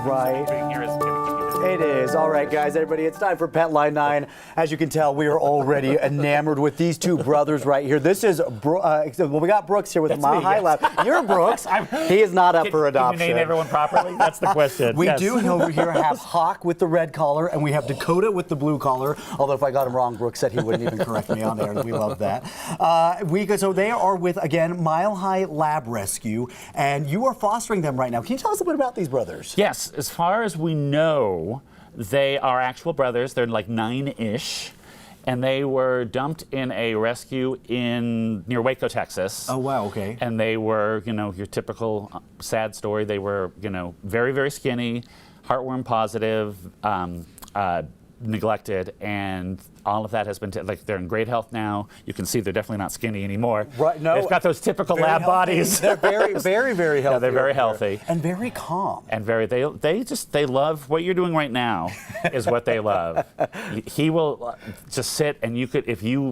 Right. Being here is going to keep you busy. It is. All right, guys, everybody, it's time for Petline9. As you can tell, we are already enamored with these two brothers right here. This is, well, we got Brooks here with That's Mile me, High yes. Lab. You're Brooks. He is not up for adoption. Can you name everyone properly? That's the question. We Yes. do over here have Hawk with the red collar, and we have Dekota with the blue collar. Although if I got him wrong, Brooks said he wouldn't even correct me on there. We love that. So they are with, again, Mile High Lab Rescue, and you are fostering them right now. Can you tell us a bit about these brothers? Yes, as far as we know, they are actual brothers. They're like 9-ish. And they were dumped in a rescue near Waco, Texas. Oh, wow, okay. And they were, your typical sad story. They were, very, very skinny, heartworm positive, neglected, and all of that has been, they're in great health now. You can see they're definitely not skinny anymore. Right, no. They've got those typical lab healthy. bodies. They're very, very, very healthy. Yeah, they're very healthy. And very calm. And they love what you're doing right now is what they love. He will just sit, and you could, if you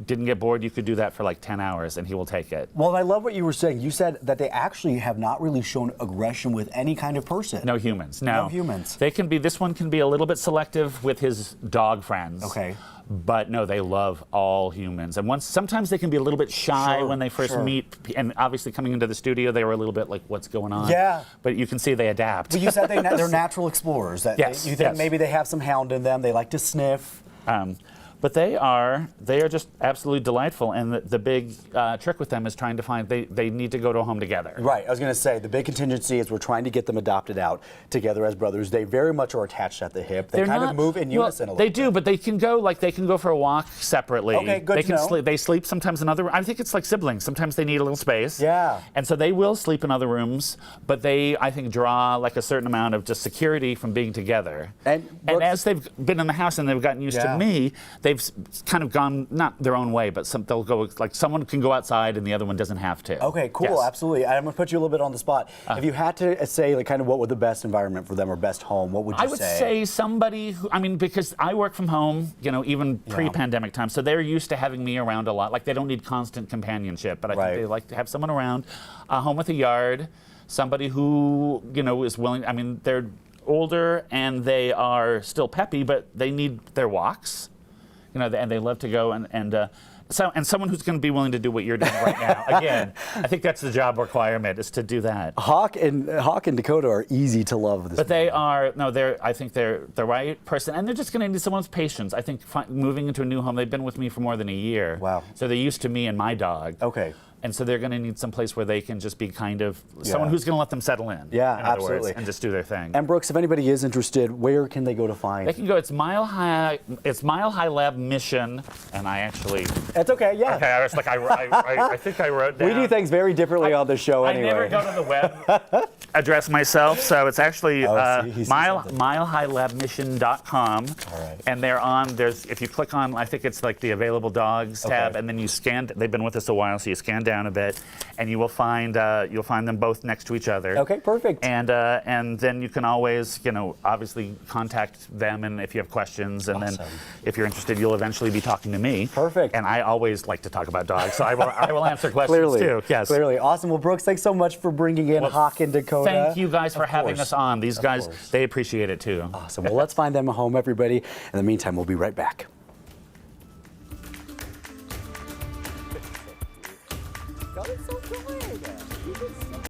didn't get bored, you could do that for like 10 hours and he will take it. Well, I love what you were saying. You said that they actually have not really shown aggression with any kind of person. No humans, no. No humans. This one can be a little bit selective with his dog friends. Okay. But no, they love all humans. And sometimes they can be a little bit shy when they first meet. And obviously coming into the studio, they were a little bit like, what's going on? Yeah. But you can see they adapt. But you said they're natural explorers. Yes. You think maybe they have some hound in them. They like to sniff. But they are just absolutely delightful. And the big trick with them is trying to find, they need to go to a home together. Right. I was going to say, the big contingency is we're trying to get them adopted out together as brothers. They very much are attached at the hip. They kind of move in unison a little bit. They do, but they can go for a walk separately. Okay, good to know. They sleep sometimes in other, I think it's like siblings. Sometimes they need a little space. Yeah. And so they will sleep in other rooms, but they, I think, draw like a certain amount of just security from being together. And as they've been in the house and they've gotten used to me, they've kind of gone, not their own way, but they'll go, like someone can go outside and the other one doesn't have to. Okay, cool, Yes. Absolutely. I'm going to put you a little bit on the spot. If you had to say like kind of what would the best environment for them or best home, what would you say? I would say somebody who, because I work from home, even pre-pandemic time, so they're used to having me around a lot. Like they don't need constant companionship, but I think they like to have someone around. A home with a yard, somebody who, is willing, they're older and they are still peppy, but they need their walks. And they love to go and someone who's going to be willing to do what you're doing right now. Again, I think that's the job requirement is to do that. Hawk and Dekota are easy to love. But I think they're the right person, and they're just going to need someone's patience. I think moving into a new home, they've been with me for more than a year. Wow. So they're used to me and my dog. Okay. And so they're going to need some place where they can just be kind of someone who's going to let them settle in. Yeah, in other absolutely. words, and just do their thing. And Brooks, if anybody is interested, where can they go to find? They can go. It's Mile High Lab Mission, and I actually. That's okay. Yeah. Okay. I was like, I think I wrote down. We do things very differently on this show anyway. I never go to the web address myself, so it's actually milehighlabmission.com. All right. And if you click on, I think it's like the available dogs tab, and then you scan. They've been with us a while, so you scan down a bit, and you will find them both next to each other. Okay, perfect. And then you can always, obviously contact them, and if you have questions, and then if you're interested, you'll eventually be talking to me. Perfect. And I always like to talk about dogs, so I will answer questions too. Yes. Clearly. Awesome. Well, Brooks, thanks so much for bringing in Hawk and Dekota. Thank you guys for having us on. These guys, they appreciate it too. Awesome. Well, let's find them a home, everybody. In the meantime, we'll be right back.